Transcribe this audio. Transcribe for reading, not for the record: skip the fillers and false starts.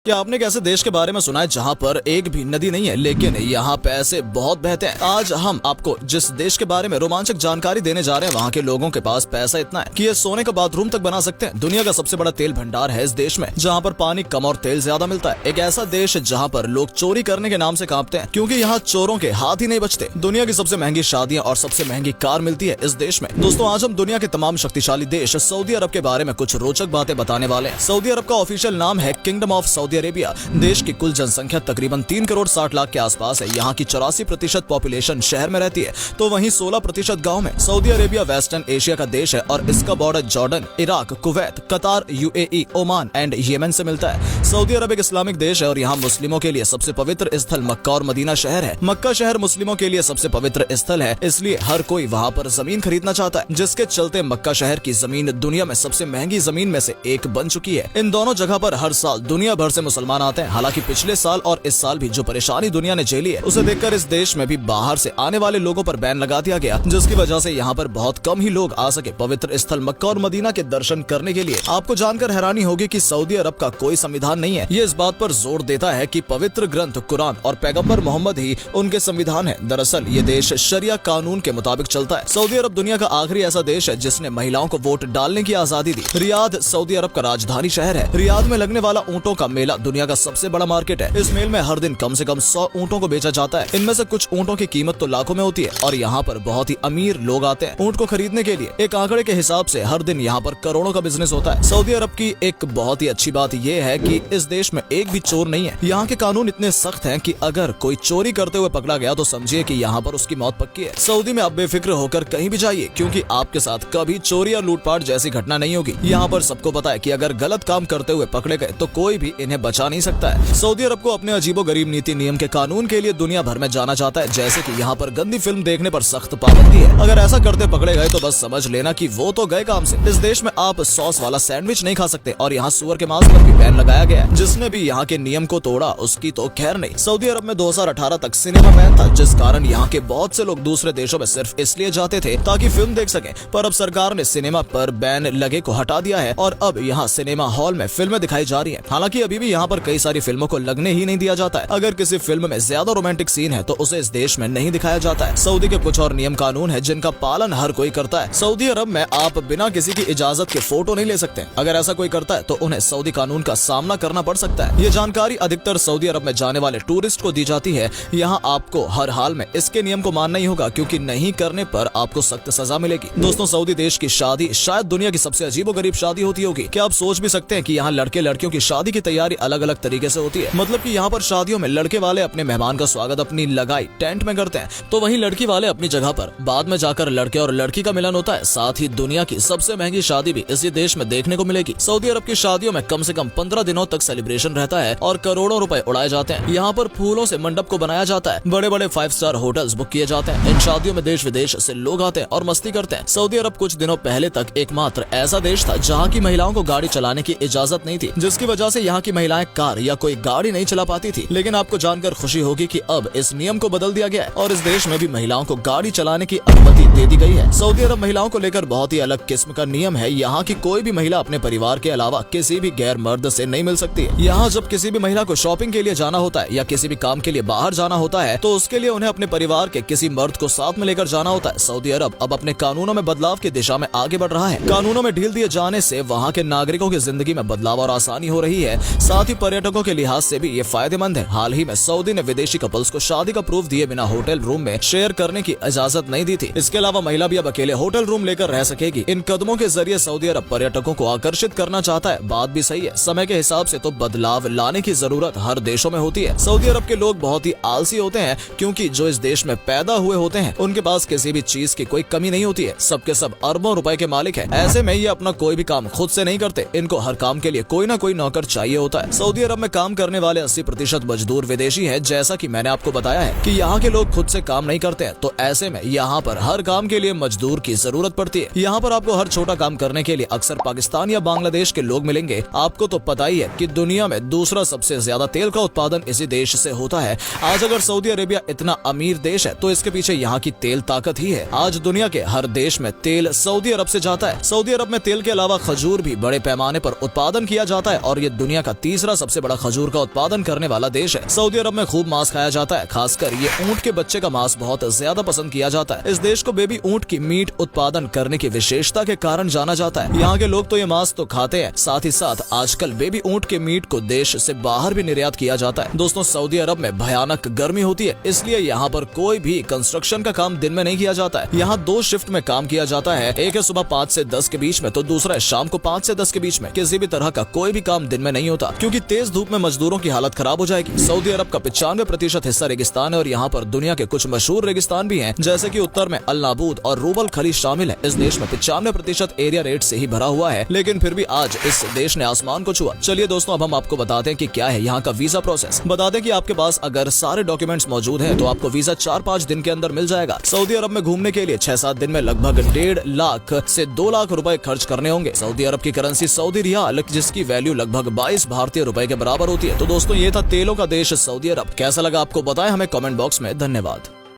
क्या आपने एक ऐसे देश के बारे में सुना है जहाँ पर एक भी नदी नहीं है, लेकिन यहाँ पैसे बहुत बहते हैं। आज हम आपको जिस देश के बारे में रोमांचक जानकारी देने जा रहे हैं, वहाँ के लोगों के पास पैसा इतना है कि ये सोने का बाथरूम तक बना सकते हैं। दुनिया का सबसे बड़ा तेल भंडार है इस देश में, जहाँ पर पानी कम और तेल ज्यादा मिलता है। एक ऐसा देश जहाँ पर लोग चोरी करने के नाम से कांपते हैं, क्योंकि यहाँ चोरों के हाथ ही नहीं बचते। दुनिया की सबसे महंगी शादियाँ और सबसे महंगी कार मिलती है इस देश में। दोस्तों, आज हम दुनिया के तमाम शक्तिशाली देश सऊदी अरब के बारे में कुछ रोचक बातें बताने वाले हैं। सऊदी अरब का ऑफिशियल नाम है किंगडम ऑफ सऊदी अरेबिया। देश की कुल जनसंख्या तकरीबन 3 करोड़ 60 लाख के आसपास है। यहाँ की 84% पॉपुलेशन शहर में रहती है, तो वहीं 16% गांव में। सऊदी अरेबिया वेस्टर्न एशिया का देश है और इसका बॉर्डर जॉर्डन, इराक, कुवैत, कतार, यूएई, ओमान एंड येमेन से मिलता है। सऊदी अरब एक इस्लामिक देश है और यहाँ मुस्लिमों के लिए सबसे पवित्र स्थल मक्का और मदीना शहर है। मक्का शहर मुस्लिमों के लिए सबसे पवित्र स्थल है, इसलिए हर कोई वहाँ पर जमीन खरीदना चाहता है, जिसके चलते मक्का शहर की जमीन दुनिया में सबसे महंगी जमीन में से एक बन चुकी है। इन दोनों जगह पर हर साल दुनिया भर से मुसलमान आते हैं। हालांकि पिछले साल और इस साल भी जो परेशानी दुनिया ने झेली है, उसे देखकर इस देश में भी बाहर से आने वाले लोगों पर बैन लगा दिया गया, जिसकी वजह से यहाँ पर बहुत कम ही लोग आ सके पवित्र स्थल मक्का और मदीना के दर्शन करने के लिए। आपको जानकर हैरानी होगी कि सऊदी अरब का कोई संविधान नहीं है। ये इस बात पर जोर देता है कि पवित्र ग्रंथ कुरान और पैगंबर मोहम्मद ही उनके संविधान है। दरअसल ये देश शरिया कानून के मुताबिक चलता है। सऊदी अरब दुनिया का आखिरी ऐसा देश है जिसने महिलाओं को वोट डालने की आजादी दी। रियाद सऊदी अरब का राजधानी शहर है। रियाद में लगने वाला ऊँटों का मेला दुनिया का सबसे बड़ा मार्केट है। इस मेल में हर दिन कम से कम 100 ऊँटों को बेचा जाता है। इनमें से कुछ ऊँटों की कीमत तो लाखों में होती है और यहाँ पर बहुत ही अमीर लोग आते हैं ऊँट को खरीदने के लिए। एक आंकड़े के हिसाब से हर दिन यहाँ पर करोड़ों का बिजनेस होता है। सऊदी अरब की एक बहुत ही अच्छी बात यह है कि इस देश में एक भी चोर नहीं है। यहाँ के कानून इतने सख्त हैं कि अगर कोई चोरी करते हुए पकड़ा गया तो समझिए कि यहाँ पर उसकी मौत पक्की है। सऊदी में आप बेफिक्र होकर कहीं भी जाइए, क्योंकि आपके साथ कभी चोरी या लूटपाट जैसी घटना नहीं होगी। यहाँ पर सबको पता है कि अगर गलत काम करते हुए पकड़े गए तो कोई भी इन्हें बचा नहीं सकता है। सऊदी अरब को अपने अजीबोगरीब नीति नियम के कानून के लिए दुनिया भर में जाना जाता है, जैसे कि यहाँ पर गंदी फिल्म देखने पर सख्त पाबंदी है। अगर ऐसा करते पकड़े गए तो बस समझ लेना कि वो तो गए काम से। इस देश में आप सॉस वाला सैंडविच नहीं खा सकते और यहाँ सुअर के मांस पर भी बैन लगाया गया है। जिसने भी यहाँ के नियम को तोड़ा उसकी तो खैर नहीं। सऊदी अरब में 2018 तक सिनेमा बैन था, जिस कारण यहाँ के बहुत से लोग दूसरे देशों में सिर्फ इसलिए जाते थे ताकि फिल्म देख सकें। पर अब सरकार ने सिनेमा पर बैन लगे को हटा दिया है और अब यहाँ सिनेमा हॉल में फिल्में दिखाई जा रही है। हालांकि अभी भी यहाँ पर कई सारी फिल्मों को लगने ही नहीं दिया जाता है। अगर किसी फिल्म में ज्यादा रोमांटिक सीन है तो उसे इस देश में नहीं दिखाया जाता है। सऊदी के कुछ और नियम कानून है जिनका पालन हर कोई करता है। सऊदी अरब में आप बिना किसी की इजाजत के फोटो नहीं ले सकते। अगर ऐसा कोई करता है तो उन्हें सऊदी कानून का सामना करना पड़ सकता है। ये जानकारी अधिकतर सऊदी अरब में जाने वाले टूरिस्ट को दी जाती है। यहाँ आपको हर हाल में इसके नियम को मानना ही होगा, क्योंकि नहीं करने पर आपको सख्त सजा मिलेगी। दोस्तों, सऊदी देश की शादी शायद दुनिया की सबसे अजीबोगरीब शादी होती होगी। क्या आप सोच भी सकते हैं कि यहाँ लड़के लड़कियों की शादी की तैयारी अलग अलग तरीके से होती है। मतलब कि यहाँ पर शादियों में लड़के वाले अपने मेहमान का स्वागत अपनी लगाई टेंट में करते हैं, तो वहीं लड़की वाले अपनी जगह पर। बाद में जाकर लड़के और लड़की का मिलन होता है। साथ ही दुनिया की सबसे महंगी शादी भी इसी देश में देखने को मिलेगी। सऊदी अरब की शादियों में कम से कम 15 दिनों तक सेलिब्रेशन रहता है और करोड़ों रुपए उड़ाए जाते हैं। यहाँ पर फूलों से मंडप को बनाया जाता है। बड़े बड़े 5 स्टार होटल्स बुक किए जाते हैं। इन शादियों में देश विदेश से लोग आते हैं और मस्ती करते हैं। सऊदी अरब कुछ दिनों पहले तक एकमात्र ऐसा देश था जहाँ की महिलाओं को गाड़ी चलाने की इजाजत नहीं थी, जिसकी वजह से यहाँ की महिलाएं कार या कोई गाड़ी नहीं चला पाती थी। लेकिन आपको जानकर खुशी होगी कि अब इस नियम को बदल दिया गया है और इस देश में भी महिलाओं को गाड़ी चलाने की अनुमति दे दी गई है। सऊदी अरब महिलाओं को लेकर बहुत ही अलग किस्म का नियम है। यहाँ की कोई भी महिला अपने परिवार के अलावा किसी भी गैर मर्द से नहीं मिल सकती है। यहाँ जब किसी भी महिला को शॉपिंग के लिए जाना होता है या किसी भी काम के लिए बाहर जाना होता है तो उसके लिए उन्हें अपने परिवार के किसी मर्द को साथ में लेकर जाना होता है। सऊदी अरब अब अपने कानूनों में बदलाव की दिशा में आगे बढ़ रहा है। कानूनों में ढील दिए जाने से वहाँ के नागरिकों की जिंदगी में बदलाव और आसानी हो रही है। साथ ही पर्यटकों के लिहाज से भी ये फायदेमंद है। हाल ही में सऊदी ने विदेशी कपल्स को शादी का प्रूफ दिए बिना होटल रूम में शेयर करने की इजाजत नहीं दी थी। इसके अलावा महिला भी अब अकेले होटल रूम लेकर रह सकेगी। इन कदमों के जरिए सऊदी अरब पर्यटकों को आकर्षित करना चाहता है। बात भी सही है। समय के हिसाब से तो बदलाव लाने की जरूरत हर देशों में होती है। सऊदी अरब के लोग बहुत ही आलसी होते हैं, क्योंकि जो इस देश में पैदा हुए होते हैं उनके पास किसी भी चीज की कोई कमी नहीं होती है। सबके सब अरबों रुपए के मालिक है। ऐसे में ये अपना कोई भी काम खुद से नहीं करते। इनको हर काम के लिए कोई ना कोई नौकर चाहिए होता है। सऊदी अरब में काम करने वाले 80% मजदूर विदेशी हैं, जैसा कि मैंने आपको बताया है कि यहाँ के लोग खुद से काम नहीं करते हैं। तो ऐसे में यहाँ पर हर काम के लिए मजदूर की जरूरत पड़ती है। यहाँ पर आपको हर छोटा काम करने के लिए अक्सर पाकिस्तान या बांग्लादेश के लोग मिलेंगे। आपको तो पता ही है कि दुनिया में दूसरा सबसे ज्यादा तेल का उत्पादन इसी देश से होता है। आज अगर सऊदी अरेबिया इतना अमीर देश है तो इसके पीछे यहाँ की तेल ताकत ही है। आज दुनिया के हर देश में तेल सऊदी अरब से जाता है। सऊदी अरब में तेल के अलावा खजूर भी बड़े पैमाने पर उत्पादन किया जाता है और ये दुनिया का तीसरा सबसे बड़ा खजूर का उत्पादन करने वाला देश है। सऊदी अरब में खूब मांस खाया जाता है, खासकर ये ऊंट के बच्चे का मांस बहुत ज्यादा पसंद किया जाता है। इस देश को बेबी ऊंट की मीट उत्पादन करने की विशेषता के कारण जाना जाता है। यहाँ के लोग तो ये मांस तो खाते हैं, साथ ही साथ आजकल बेबी ऊंट के मीट को देश से बाहर भी निर्यात किया जाता है। दोस्तों, सऊदी अरब में भयानक गर्मी होती है, इसलिए यहाँ पर कोई भी कंस्ट्रक्शन का काम दिन में नहीं किया जाता है। यहाँ 2 शिफ्ट में काम किया जाता है, एक है सुबह 5 से 10 के बीच में तो दूसरा है शाम को 5 से 10 के बीच में। किसी भी तरह का कोई भी काम दिन में नहीं होता क्योंकि तेज धूप में मजदूरों की हालत खराब हो जाएगी। सऊदी अरब का 95% हिस्सा रेगिस्तान है और यहाँ पर दुनिया के कुछ मशहूर रेगिस्तान भी हैं, जैसे कि उत्तर में अल नाबूद और रूबल खली शामिल है। इस देश में 95% एरिया रेट से ही भरा हुआ है, लेकिन फिर भी आज इस देश ने आसमान को छुआ। चलिए दोस्तों, अब हम आपको बताते हैं कि क्या है यहाँ का वीजा प्रोसेस। बता दें कि आपके पास अगर सारे डॉक्यूमेंट्स मौजूद हैं तो आपको वीजा 4-5 दिन के अंदर मिल जाएगा। सऊदी अरब में घूमने के लिए 6-7 दिन में लगभग 1.5 लाख से 2 लाख रुपए खर्च करने होंगे। सऊदी अरब की करेंसी सऊदी रियाल, जिसकी वैल्यू लगभग 22 भारतीय रुपए के बराबर होती है। तो दोस्तों, ये था तेलों का देश सऊदी अरब। कैसा लगा आपको बताएं हमें कमेंट बॉक्स में। धन्यवाद।